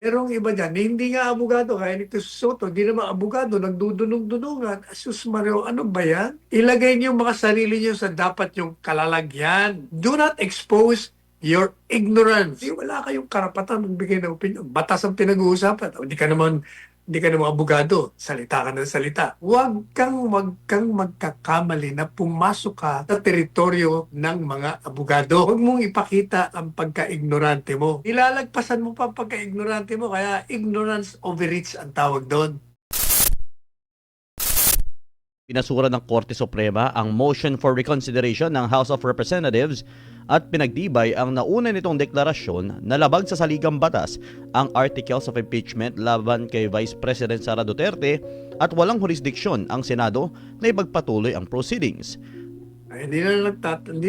Merong iba diyan, hindi nga abogado, kaya nito si Soto, hindi naman abogado, nagdudunong-dunungan. Asus Mario, ano ba yan? Ilagay niyo mga sarili niyo sa dapat yung kalalagyan. Do not expose your ignorance. Wala kayong karapatan magbigay ng opinion. Batas ang pinag-uusapan. O, hindi ka naman abogado. Salita ka ng salita. Huwag kang magkakamali na pumasok ka sa teritoryo ng mga abogado. Huwag mong ipakita ang pagka-ignorante mo. Ilalagpasan mo pa ang pagka-ignorante mo, kaya ignorance overreach ang tawag doon. Pinasura ng Korte Suprema ang motion for reconsideration ng House of Representatives at pinagtibay ang nauna nitong deklarasyon na labag sa saligang batas ang articles of impeachment laban kay Vice President Sara Duterte at walang jurisdiksyon ang Senado na ipagpatuloy ang proceedings. Ay, hindi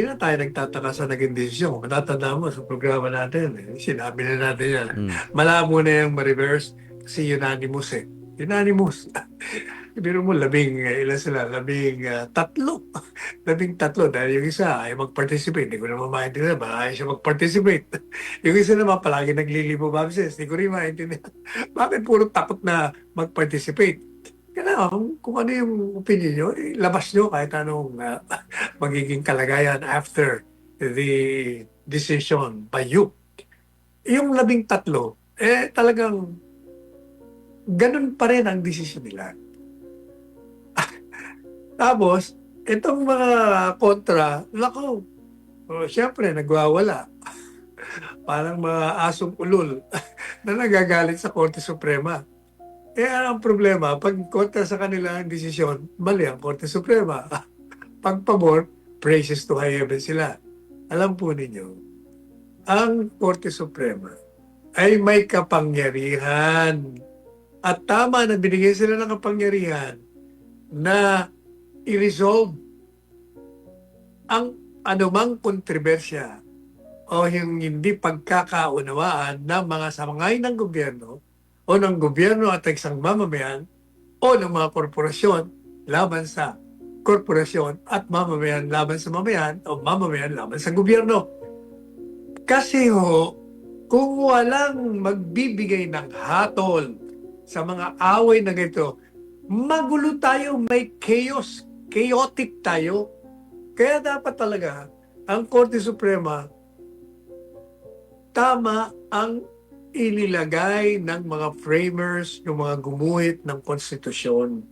na tayo nagtataka sa naging desisyon. Matatanda mo sa programa natin, sinabi na natin yan. Malabo na yung ma-reverse kasi unanimous eh. Unanimous. Biro mo, ilan sila? Tatlo. 13 dahil yung isa ay mag-participate. Hindi ko naman maintindihan ba ay siya mag-participate. Yung isa naman palagi naglilibo bamses. Hindi ko rin maintindihan. Bakit puro takot na mag-participate? Kaya kung ano yung opinion nyo, labas nyo kahit anong magiging kalagayan after the decision by you. Yung 13, talagang ganun pa rin ang desisyon nila. Tapos, itong mga kontra, lako, siyempre, nagwawala. Parang mga asong ulol na nagagalit sa Korte Suprema. Ang problema, pag kontra sa kanila ang desisyon, mali ang Korte Suprema. Pag pabor, praises to high heaven sila. Alam po ninyo, ang Korte Suprema ay may kapangyarihan. At tama na binigyan sila ng kapangyarihan na i-resolve ang anumang kontrobersya o yung hindi pagkakaunawaan ng mga sangay ng gobyerno o ng gobyerno at isang mamamayan o ng mga korporasyon laban sa korporasyon at mamamayan laban sa mamamayan o mamamayan laban sa gobyerno. Kasi kung walang magbibigay ng hatol sa mga away na ganito, magulo tayo, may chaotic tayo. Kaya dapat talaga ang Korte Suprema, tama ang inilagay ng mga framers, yung mga gumuhit ng konstitusyon.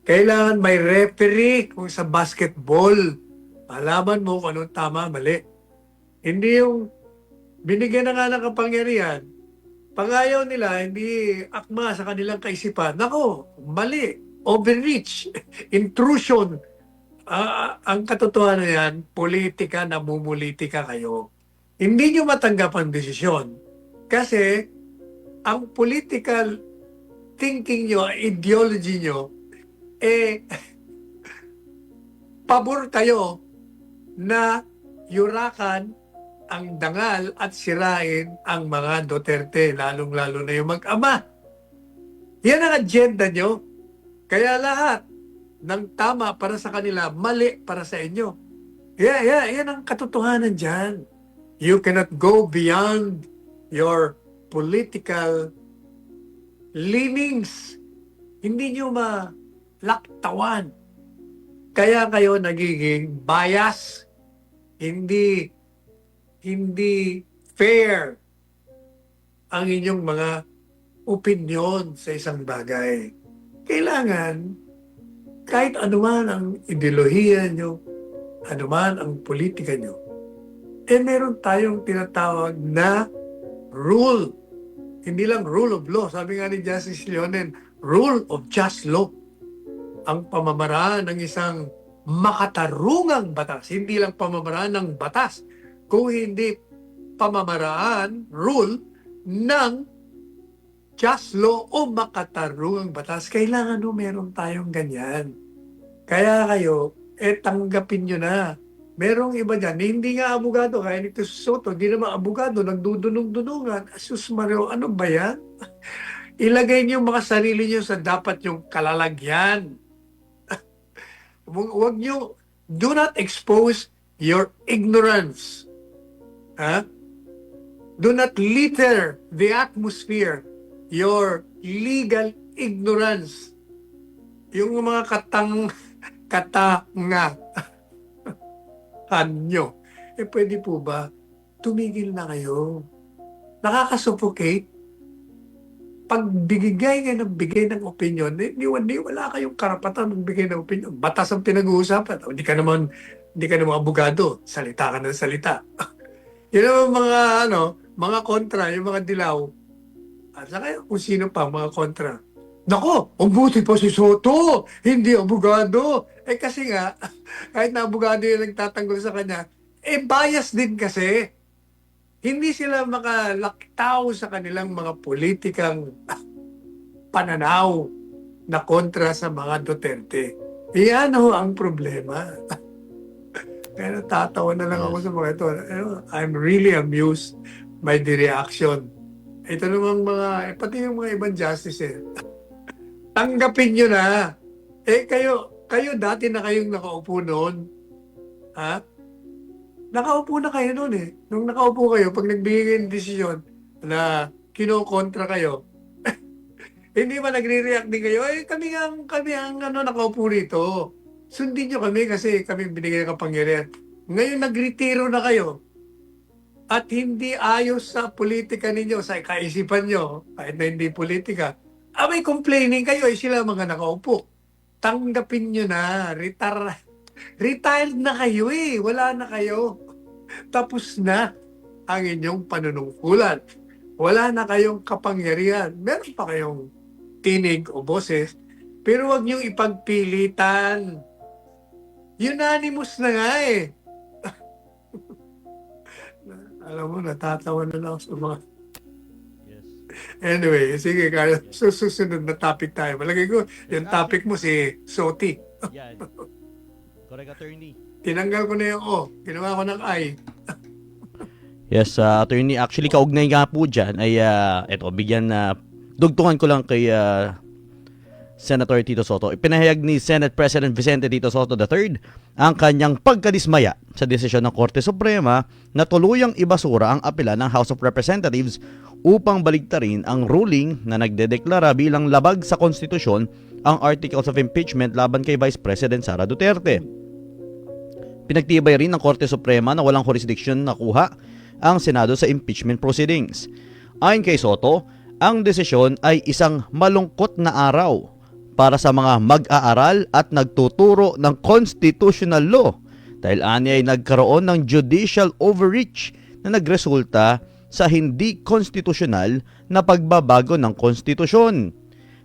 Kailangan may referee kung sa basketball. Malaman mo kung anong tama, mali. Hindi yung binigyan na nga ng kapangyarihan, pag ayaw nila, hindi akma sa kanilang kaisipan. Nako, mali, overreach, intrusion. Ang katotohanan yan, politika, namumulitika kayo. Hindi nyo matanggap ang desisyon. Kasi ang political thinking nyo, ideology nyo, pabor kayo na yurakan ang dangal at sirain ang mga Duterte, lalong-lalo na yung mag-ama. Yan ang agenda nyo. Kaya lahat ng tama para sa kanila, mali para sa inyo. Yan ang katotohanan dyan. You cannot go beyond your political leanings. Hindi nyo malaktawan. Kaya kayo nagiging bias, hindi fair ang inyong mga opinion sa isang bagay. Kailangan, kahit anuman ang ideolohiya nyo, anuman ang politika nyo, meron tayong tinatawag na rule. Hindi lang rule of law. Sabi nga ni Justice Leonen, rule of just law. Ang pamamaraan ng isang makatarungang batas, hindi lang pamamaraan ng batas, kung hindi pamamaraan, rule, ng just law o makatarungang batas, kailangan meron tayong ganyan. Kaya kayo, tanggapin nyo na. Merong iba dyan, hindi nga abogado, kaya nito si Soto, hindi naman abogado, nagdudunong-dunungan. Asus Mario, ano ba yan? Ilagay niyo mga sarili niyo sa dapat yung kalalagyan. Huwag niyo, do not expose your ignorance. Do not litter the atmosphere your legal ignorance. Yung mga katangahan nyo. Pwede po ba? Tumigil na kayo. Nakakasuffocate. Pag bigay ng opinion, wala kayong karapatan magbigay ng opinion. Batas ang pinag-uusapan. Hindi ka naman abogado. Salita ka ng salita. Yun ang mga kontra, yung mga dilaw. At saka kung sino pa, mga kontra. Nako, ang buti pa si Soto, hindi abogado. Kasi nga, kahit na abogado yung nagtatanggol sa kanya, bias din kasi. Hindi sila makalaktaw sa kanilang mga politikang pananaw na kontra sa mga Duterte. Iyan ang problema. Kaya natatawa na lang ako sa mga ito. I'm really amused by the reaction. Ito namang pati yung mga ibang justice tanggapin nyo na. Kayo dati na kayong nakaupo noon. Ha? Nakaupo na kayo noon Nung nakaupo kayo, pag nagbigay kayo ng desisyon na kinokontra kayo, hindi ba nagre-react din kayo? Kami ang nakaupo rito. Sundin nyo kami kasi kami binigay ng kapangyarihan. Ngayon nagretiro na kayo. At hindi ayos sa politika ninyo, sa kaisipan nyo, kahit na hindi politika, may complaining kayo, sila mga nakaupo. Tanggapin nyo na, retired na kayo wala na kayo. Tapos na ang inyong panunungkulan. Wala na kayong kapangyarihan. Meron pa kayong tinig o boses, pero wag niyong ipagpilitan. Unanimous na nga Alam mo, natatawa na lang sa mga... Anyway, sige, susunod na topic tayo. Malagay ko, yung topic mo si Soti. Yan. Correct, attorney. Tinanggal ko na yung O. Ginawa ko ng I. Yes, attorney. Actually, kaugnay nga po dyan ay, bigyan na dugtungan ko lang kay Senator Tito Soto. Ipinahayag ni Senate President Vicente Tito Soto III ang kanyang pagkadismaya sa desisyon ng Korte Suprema na tuluyang ibasura ang apela ng House of Representatives upang baligtarin ang ruling na nagdedeklara bilang labag sa konstitusyon ang Articles of Impeachment laban kay Vice President Sara Duterte. Pinagtibay rin ng Korte Suprema na walang jurisdiction nakuha ang Senado sa impeachment proceedings. Ayon kay Soto, ang desisyon ay isang malungkot na araw para sa mga mag-aaral at nagtuturo ng constitutional law dahil anya ay nagkaroon ng judicial overreach na nagresulta sa hindi konstitusyonal na pagbabago ng konstitusyon.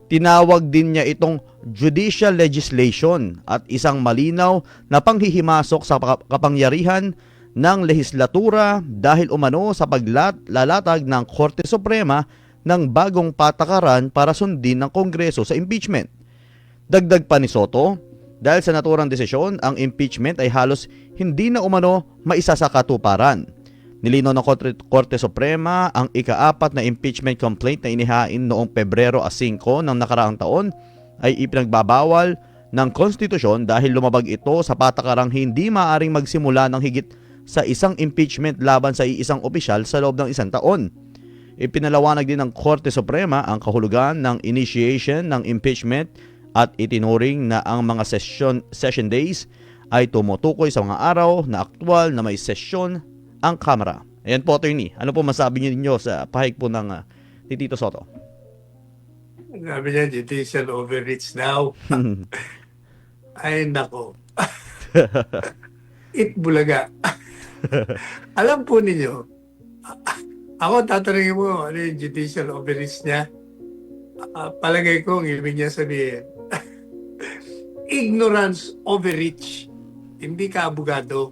Tinawag din niya itong judicial legislation at isang malinaw na panghihimasok sa kapangyarihan ng lehislatura dahil umano sa paglalatag ng Korte Suprema ng bagong patakaran para sundin ng Kongreso sa impeachment. Dagdag pa ni Soto, dahil sa naturang desisyon, ang impeachment ay halos hindi na umano maisasakatuparan. Nilinaw ng Korte Suprema ang ika-4 na impeachment complaint na inihain noong Pebrero 5 ng nakaraang taon ay ipinagbabawal ng konstitusyon dahil lumabag ito sa patakarang hindi maaaring magsimula ng higit sa isang impeachment laban sa iisang opisyal sa loob ng isang taon. Ipinalawanag din ng Korte Suprema ang kahulugan ng initiation ng impeachment at itinuring na ang mga session days ay tumutukoy sa mga araw na aktwal na may sesyon ang Kamara. Ayan po, attorney. Ano po masabi niyo sa pahayag po ng ni Tito Soto? Sabi niya, judicial overreach now. Ay, nako. Bulaga. Alam po ninyo, ako tatanungin mo, ano yung judicial overreach niya? Palagay ko, ang ibig niya sabihin, ignorance overreach. Hindi ka abogado.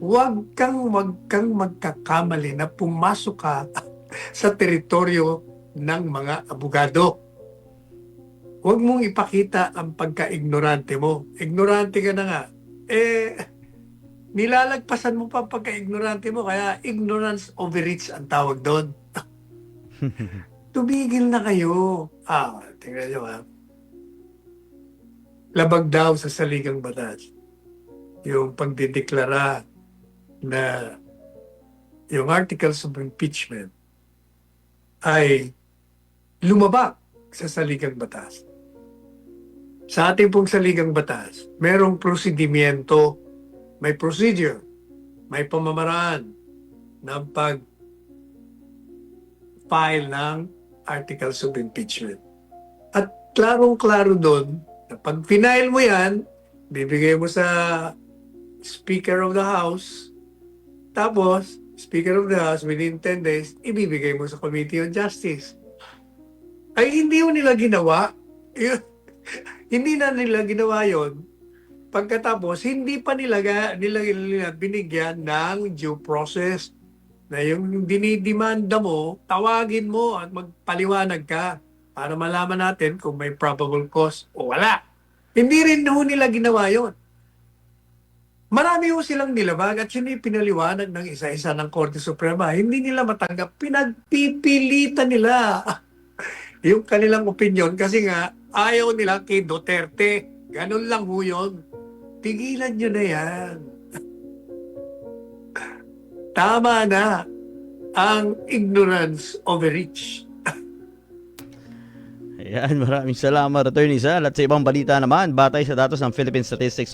Huwag kang magkakamali na pumasok ka sa teritoryo ng mga abogado. Huwag mong ipakita ang pagka-ignorante mo. Ignorante ka na nga. Nilalagpasan mo pa pagka-ignorante mo, kaya ignorance overreach ang tawag doon. Tumigil na kayo. Tingnan nyo Labag daw sa saligang batas. Yung pagdideklara na yung articles of impeachment ay lumabag sa saligang batas. Sa ating pong saligang batas, merong prosedimento, may procedure, may pamamaraan ng pag-file ng articles of impeachment. At klarong-klaro doon na pag final mo yan, bibigay mo sa Speaker of the House, tapos Speaker of the House within 10 days, ibibigay mo sa Committee on Justice. Ay hindi mo nila ginawa. Hindi na nila ginawa yon. Pagkatapos, hindi pa nila binigyan ng due process na yung dinidemanda mo, tawagin mo at magpaliwanag ka para malaman natin kung may probable cause o wala. Hindi rin ho nila ginawa yon. Marami ho silang nilabag at yun yung pinaliwanag ng isa-isa ng Korte Suprema. Hindi nila matanggap. Pinagpipilitan nila yung kanilang opinion kasi nga ayaw nila kay Duterte. Ganun lang ho yun. Tigilan nyo na yan. Tama na ang ignorance overreach. Ayan, maraming salamat, Attorney Sal. At sa ibang balita naman, batay sa datos ng Philippine Statistics